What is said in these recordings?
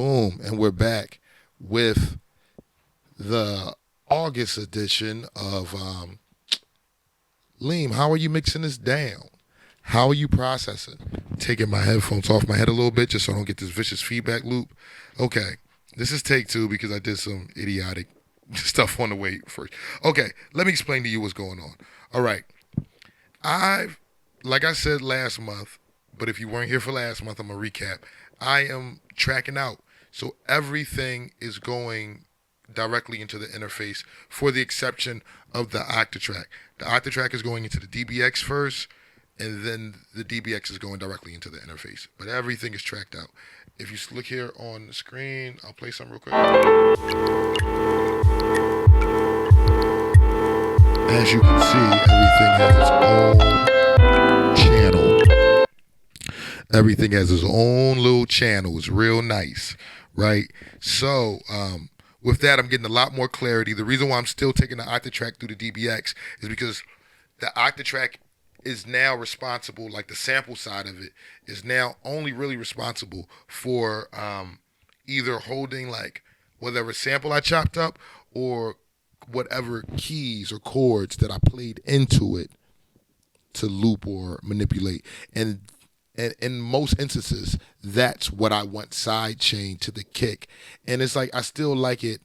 Boom, and we're back with the August edition of Leem. How are you mixing this down? How are you processing? Taking my headphones off my head a little bit just so I don't get this vicious feedback loop. Okay, this is take two because I did some idiotic stuff on the way first. Okay, let me explain to you what's going on. All right, like I said last month, but if you weren't here for last month, I'm going to recap. I am tracking out. So everything is going directly into the interface for the exception of the Octatrack. The Octatrack is going into the DBX first, and then the DBX is going directly into the interface. But everything is tracked out. If you look here on the screen, I'll play something real quick. As you can see, everything has its own channel. Everything has its own little channel. It's real nice, right? So with that, I'm getting a lot more clarity. The reason why I'm still taking the Octatrack through the DBX is because the Octatrack is now responsible, like the sample side of it, is now only really responsible for either holding like whatever sample I chopped up or whatever keys or chords that I played into it to loop or manipulate. And in most instances, that's what I want sidechained to the kick. And it's like I still like it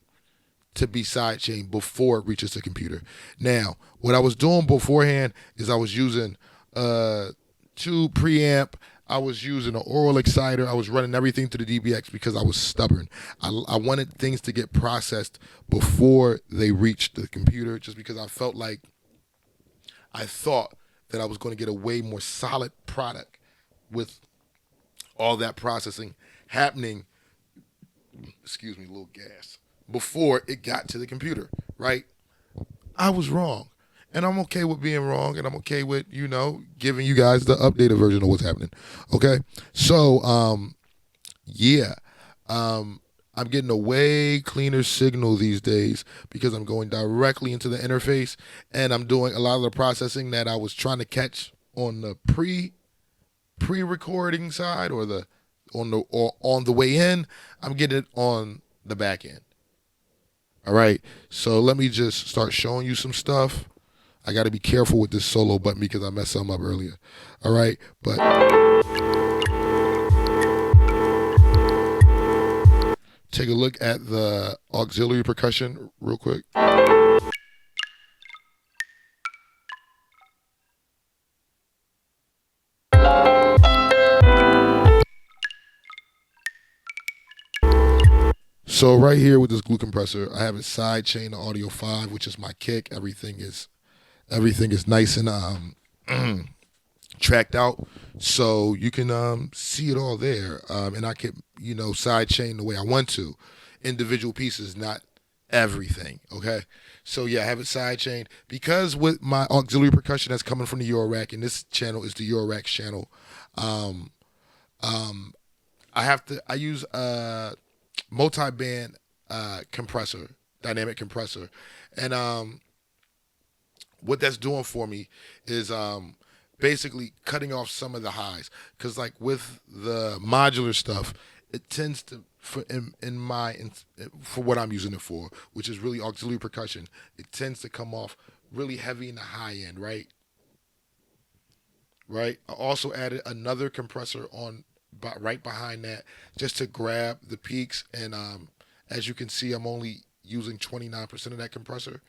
to be sidechained before it reaches the computer. Now, what I was doing beforehand is I was using two preamp. I was using an oral exciter. I was running everything to the DBX because I was stubborn. I wanted things to get processed before they reached the computer just because I felt like I thought that I was going to get a way more solid product with all that processing happening, excuse me, a little gas, before it got to the computer, right? I was wrong. And I'm okay with being wrong, and I'm okay with, giving you guys the updated version of what's happening. Okay? So, I'm getting a way cleaner signal these days because I'm going directly into the interface, and I'm doing a lot of the processing that I was trying to catch on the pre-recording side or on the way in. I'm getting it on the back end. All right, so let me just start showing you some stuff. I got to be careful with this solo button because I messed something up earlier. All right, but take a look at the auxiliary percussion real quick. So right here with this glue compressor, I have it sidechained to Audio 5, which is my kick. Everything is nice and tracked out, so you can see it all there. And I can sidechain the way I want to, individual pieces, not everything. Okay, so yeah, I have it sidechained because with my auxiliary percussion that's coming from the Eurorack, and this channel is the Eurorack channel. I use multi-band compressor, dynamic compressor, and what that's doing for me is basically cutting off some of the highs, because like with the modular stuff, it tends to for what I'm using it for, which is really auxiliary percussion, it tends to come off really heavy in the high end, right? I also added another compressor on right behind that just to grab the peaks, and as you can see, I'm only using 29% of that compressor.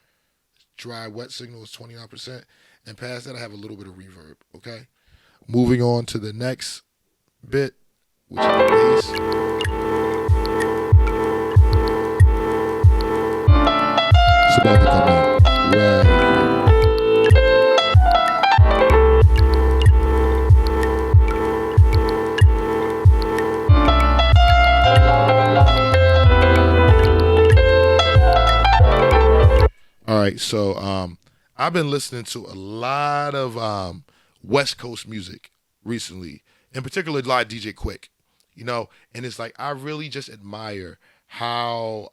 Dry wet signal is 29%, and past that I have a little bit of reverb. Okay, moving on to the next bit, which is the bass. It's about to come in right here. All right, so I've been listening to a lot of West Coast music recently, in particular a lot of DJ Quick, and it's like I really just admire how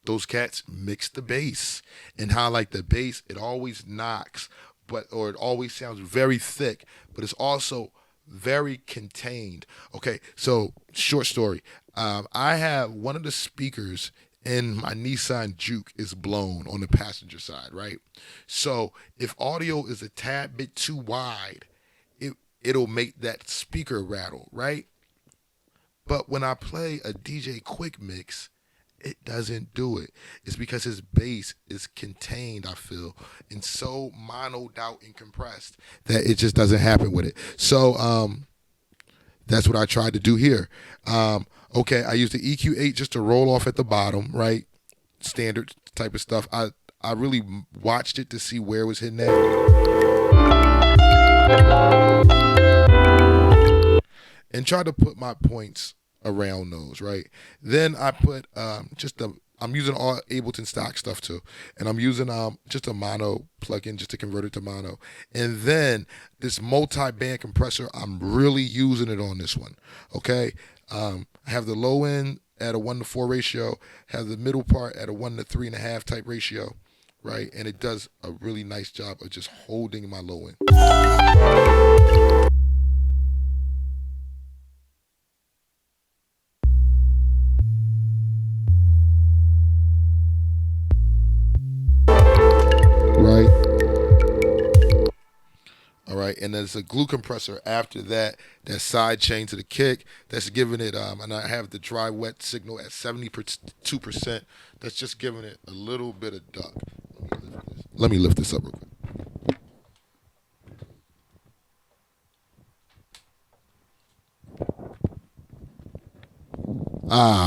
those cats mix the bass, and how like the bass, it always knocks, or it always sounds very thick, but it's also very contained. Okay, so short story. I have one of the speakers in my Nissan Juke is blown on the passenger side, right? So if audio is a tad bit too wide, it it'll make that speaker rattle, right? But when I play a DJ Quick Mix, it doesn't do it. It's because his bass is contained, I feel, and so monoed out and compressed that it just doesn't happen with it. So that's what I tried to do here. Okay, I used the EQ8 just to roll off at the bottom, right? Standard type of stuff. I really watched it to see where it was hitting at and tried to put my points around those, right? Then I put I'm using all Ableton stock stuff too, and I'm using just a mono plugin just to convert it to mono, and then this multi-band compressor. I'm really using it on this one. Okay, I have the low end at a 1:4 ratio, have the middle part at a 1:3.5 type ratio, right? And it does a really nice job of just holding my low end. Right. All right, and there's a glue compressor after that. That side chain to the kick. That's giving it. And I have the dry wet signal at 72%. That's just giving it a little bit of duck. Let me lift this up real quick.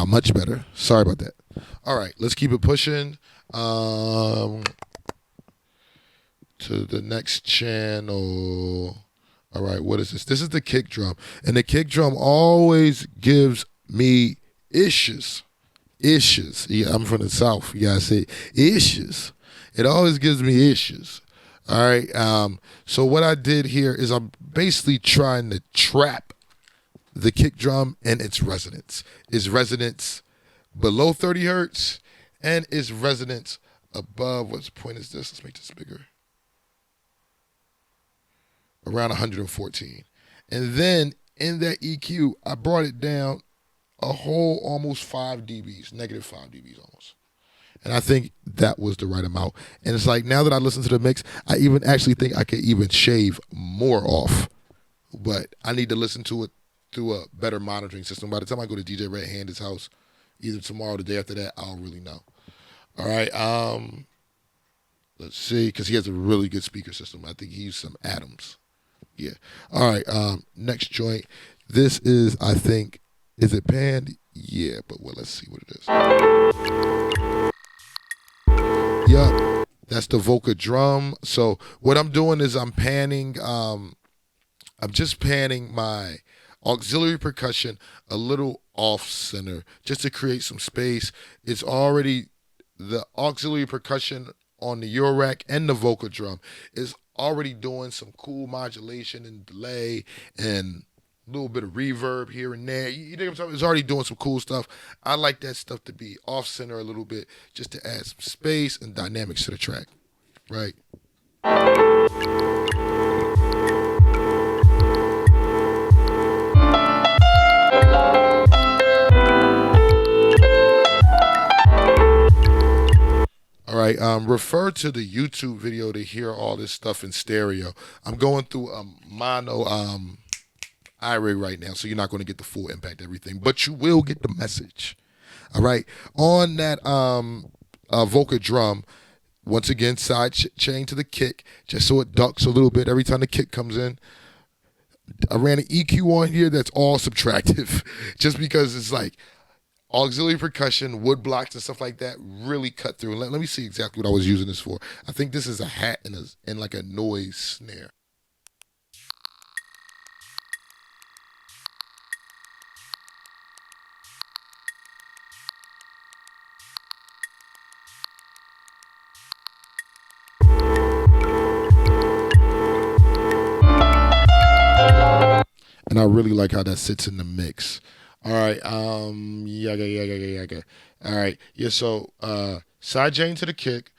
Much better. Sorry about that. All right, let's keep it pushing. To the next channel. All right, what is this? This is the kick drum. And the kick drum always gives me issues. Issues. Yeah, I'm from the South. You gotta say issues. It always gives me issues. All right. So what I did here is I'm basically trying to trap the kick drum and its resonance. Its resonance below 30 hertz and its resonance above, what's the point is this? Let's make this bigger. Around 114. And then in that EQ, I brought it down a whole almost 5 dBs, negative 5 dBs almost. And I think that was the right amount. And it's like now that I listen to the mix, I even actually think I could even shave more off. But I need to listen to it through a better monitoring system. By the time I go to DJ Red Handed's house, either tomorrow or the day after that, I'll really know. All right. Let's see, because he has a really good speaker system. I think he used some Adams. Yeah. All right. Next joint. This is, I think, is it panned? Yeah, but well, let's see what it is. Yep. That's the Voca drum. So what I'm doing is I'm panning. I'm just panning my auxiliary percussion a little off center just to create some space. It's already the auxiliary percussion on the Eurorack and the Voca drum is already doing some cool modulation and delay and a little bit of reverb here and there. You know what I'm saying? It's already doing some cool stuff. I like that stuff to be off center a little bit just to add some space and dynamics to the track, right? All right, refer to the YouTube video to hear all this stuff in stereo. I'm going through a mono iRig right now, so you're not going to get the full impact of everything, but you will get the message. All right, on that Voca drum, once again, side chain to the kick, just so it ducks a little bit every time the kick comes in. I ran an EQ on here that's all subtractive, just because it's like auxiliary percussion, wood blocks and stuff like that really cut through. Let me see exactly what I was using this for. I think this is a hat and like a noise snare. And I really like how that sits in the mix. All right, yeah. All right, yeah. So side chain to the kick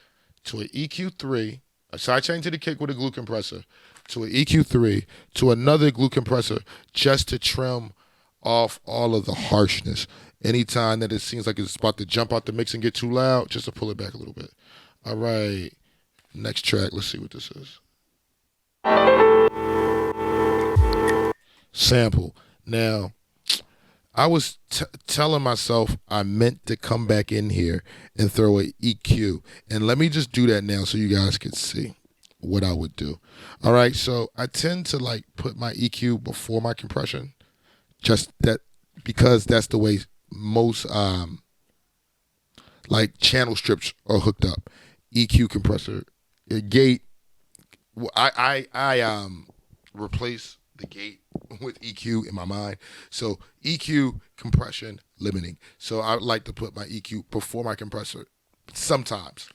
to an EQ3, a side chain to the kick with a glue compressor, to an EQ3 to another glue compressor just to trim off all of the harshness. Anytime that it seems like it's about to jump out the mix and get too loud, just to pull it back a little bit. All right, next track. Let's see what this is. Sample. Now, I was telling myself I meant to come back in here and throw an EQ. And let me just do that now so you guys can see what I would do. All right, so I tend to like put my EQ before my compression, just that because that's the way most like channel strips are hooked up. EQ compressor, gate. I replace the gate with EQ in my mind. So EQ, compression, limiting. So I like to put my EQ before my compressor sometimes,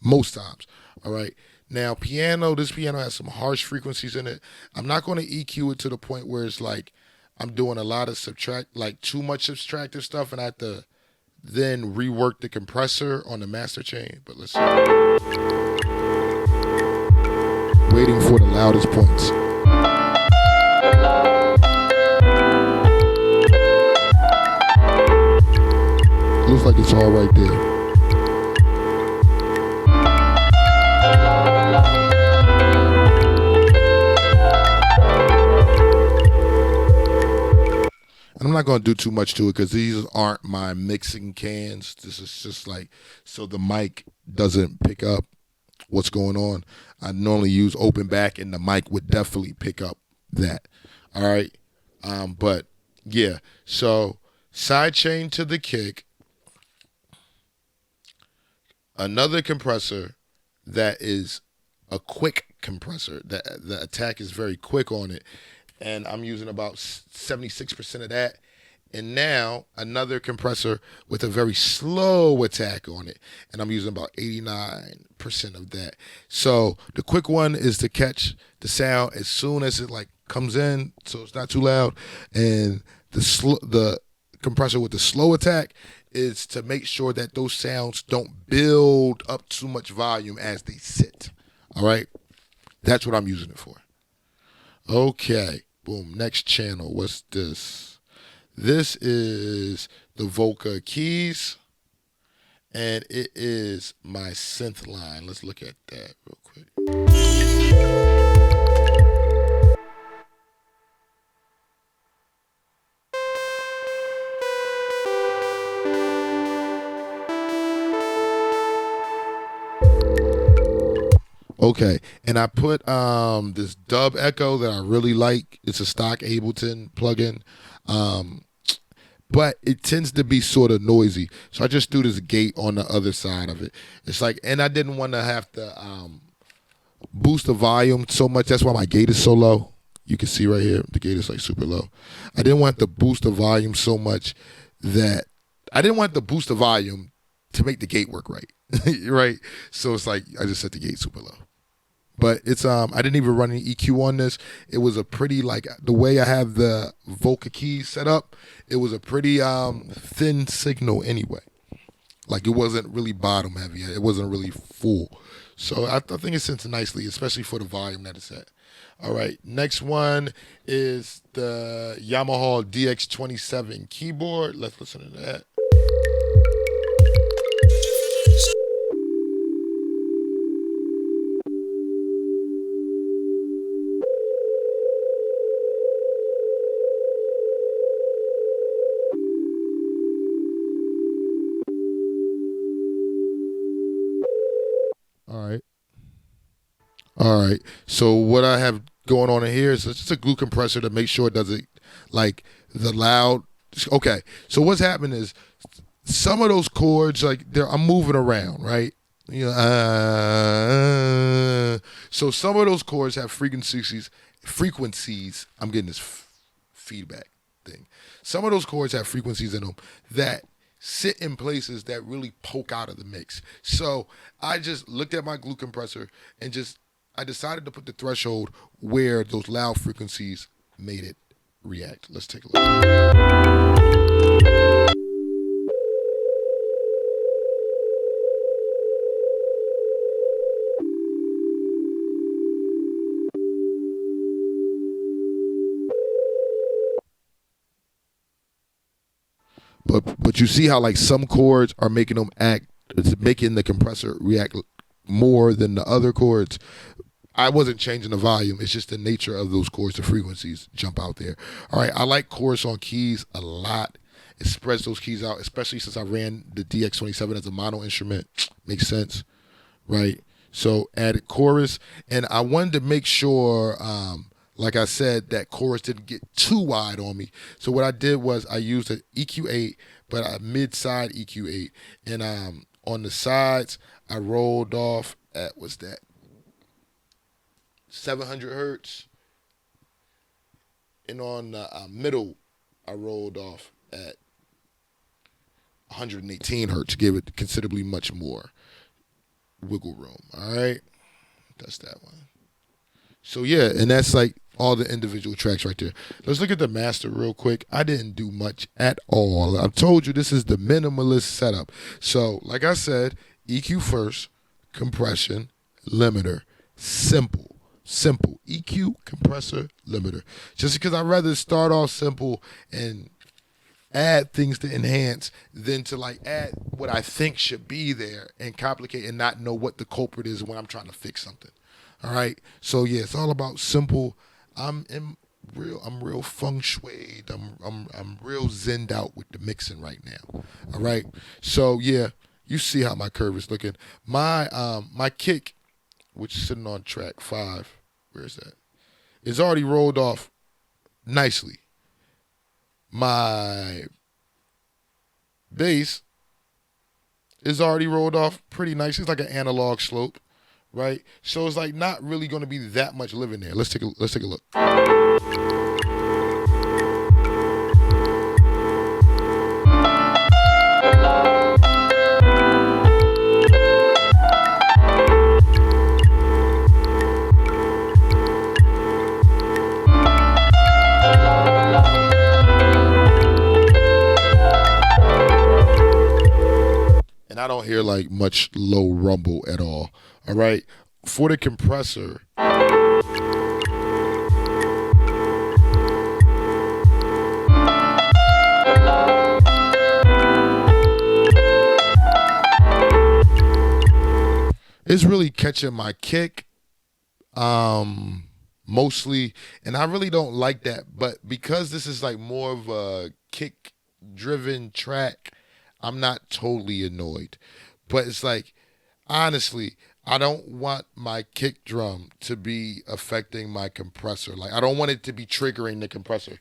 most times. All right. Now piano, this piano has some harsh frequencies in it. I'm not going to EQ it to the point where it's like I'm doing a lot of like too much subtractive stuff and I have to then rework the compressor on the master chain. But let's see. Waiting for the loudest points. Looks like it's all right there. And I'm not going to do too much to it because these aren't my mixing cans. This is just like so the mic doesn't pick up what's going on. I normally use open back and the mic would definitely pick up that. All right. But yeah, so side chain to the kick, another compressor that is a quick compressor. The attack is very quick on it. And I'm using about 76% of that. And now another compressor with a very slow attack on it. And I'm using about 89% of that. So the quick one is to catch the sound as soon as it like comes in, so it's not too loud. And the compressor with the slow attack is to make sure that those sounds don't build up too much volume as they sit. All right? That's what I'm using it for. Okay. Boom. Next channel. What's this? This is the Volca keys, and it is my synth line. Let's look at that real quick. Okay, and I put this dub echo that I really like. It's a stock Ableton plugin. But it tends to be sort of noisy. So I just threw this gate on the other side of it. It's like, and I didn't want to have to boost the volume so much. That's why my gate is so low. You can see right here, the gate is like super low. I didn't want to boost the volume so much that I didn't want to boost the volume to make the gate work right. Right? So it's like, I just set the gate super low. But it's I didn't even run any EQ on this. It was a pretty like the way I have the Volca keys set up, it was a pretty thin signal anyway. Like it wasn't really bottom heavy. It wasn't really full. So I think it sits nicely, especially for the volume that it's at. All right, next one is the Yamaha DX27 keyboard. Let's listen to that. All right. So what I have going on in here is just a glue compressor to make sure it doesn't like the loud. Okay. So what's happening is some of those chords, like I'm moving around, right? You know, so some of those chords have frequencies. I'm getting this feedback thing. Some of those chords have frequencies in them that sit in places that really poke out of the mix. So I just looked at my glue compressor and I decided to put the threshold where those loud frequencies made it react. Let's take a look. But you see how like some chords are making them act, it's making the compressor react more than the other chords. I wasn't changing the volume. It's just the nature of those chords. The frequencies jump out there. All right, I like chorus on keys a lot. It spreads those keys out, especially since I ran the DX27 as a mono instrument. Makes sense, right? So added chorus, and I wanted to make sure, like I said, that chorus didn't get too wide on me. So what I did was I used an EQ8, but a mid-side EQ8, and on the sides I rolled off at, what's that, 700 hertz, and on the middle I rolled off at 118 hertz to give it considerably much more wiggle room. All right, that's that one. So yeah, and that's like all the individual tracks right there. Let's look at the master real quick. I didn't do much at all. I've told you this is the minimalist setup. So like I said, EQ first, compression, limiter, simple. EQ, compressor, limiter. Just because I'd rather start off simple and add things to enhance than to like add what I think should be there and complicate and not know what the culprit is when I'm trying to fix something. All right. So yeah, it's all about simple. I'm real feng shui. I'm real zenned out with the mixing right now. All right. So yeah, you see how my curve is looking. My kick, which is sitting on track 5, where is that? It's already rolled off nicely. My bass is already rolled off pretty nice. It's like an analog slope, right? So it's like not really going to be that much living there. Let's take a look. I don't hear like much low rumble at all. All right. For the compressor, it's really catching my kick, mostly, and I really don't like that. But because this is like more of a kick-driven track, I'm not totally annoyed. But it's like, honestly, I don't want my kick drum to be affecting my compressor. Like, I don't want it to be triggering the compressor.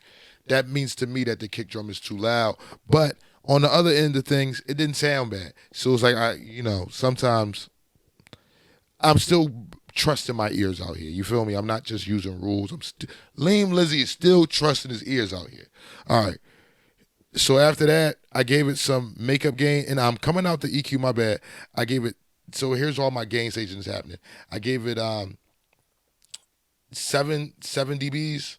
That means to me that the kick drum is too loud. But on the other end of things, it didn't sound bad. So it's like, sometimes I'm still trusting my ears out here. You feel me? I'm not just using rules. Lame Lizzy is still trusting his ears out here. All right. So after that, I gave it some makeup gain, and I'm coming out the EQ, my bad. I gave it, so here's all my gain stations happening. I gave it 7 dBs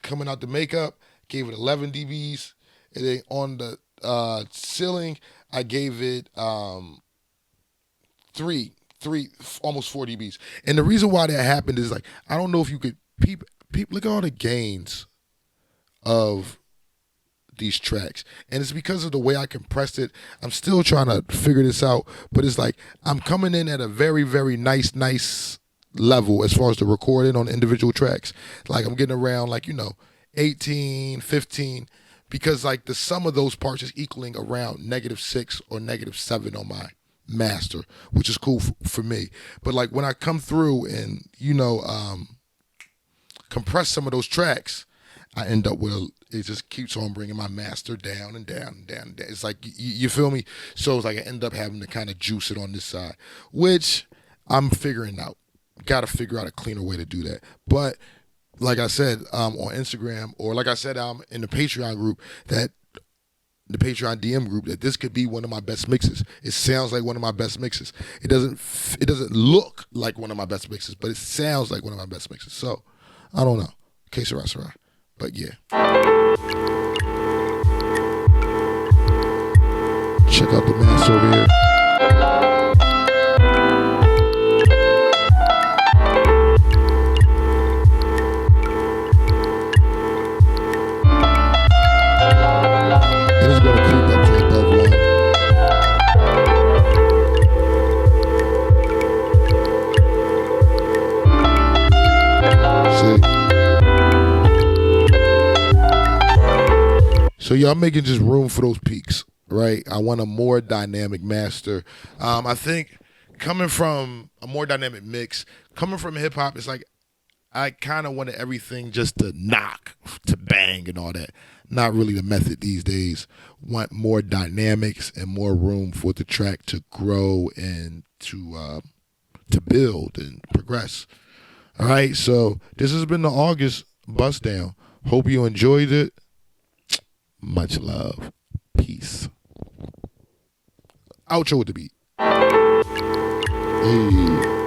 coming out the makeup, gave it 11 dBs, and then on the ceiling, I gave it 3, almost 4 dBs. And the reason why that happened is like, I don't know if you could peep, look at all the gains of these tracks, and it's because of the way I compressed it. I'm still trying to figure this out, but it's like I'm coming in at a very, very nice level as far as the recording on individual tracks. Like I'm getting around like 18, 15, because like the sum of those parts is equaling around -6 or -7 on my master, which is cool for me. But like when I come through and compress some of those tracks, I end up with it just keeps on bringing my master down and down and down and down. It's like, you feel me? So it's like I end up having to kind of juice it on this side, which I'm figuring out. Got to figure out a cleaner way to do that. But like I said, on Instagram, or like I said, in the Patreon group, that the Patreon DM group, that this could be one of my best mixes. It sounds like one of my best mixes. It doesn't look like one of my best mixes, but it sounds like one of my best mixes. So I don't know. Que sera, sera. But yeah. Check out the master over here. And it's gonna creep up to So yeah, I'm making just room for those peaks, right? I want a more dynamic master. I think coming from a more dynamic mix, coming from hip hop, it's like I kind of wanted everything just to knock, to bang, and all that. Not really the method these days. Want more dynamics and more room for the track to grow and to build and progress. All right, so this has been the August Bust Down. Hope you enjoyed it. Much love. Peace. Outro with the beat. Hey.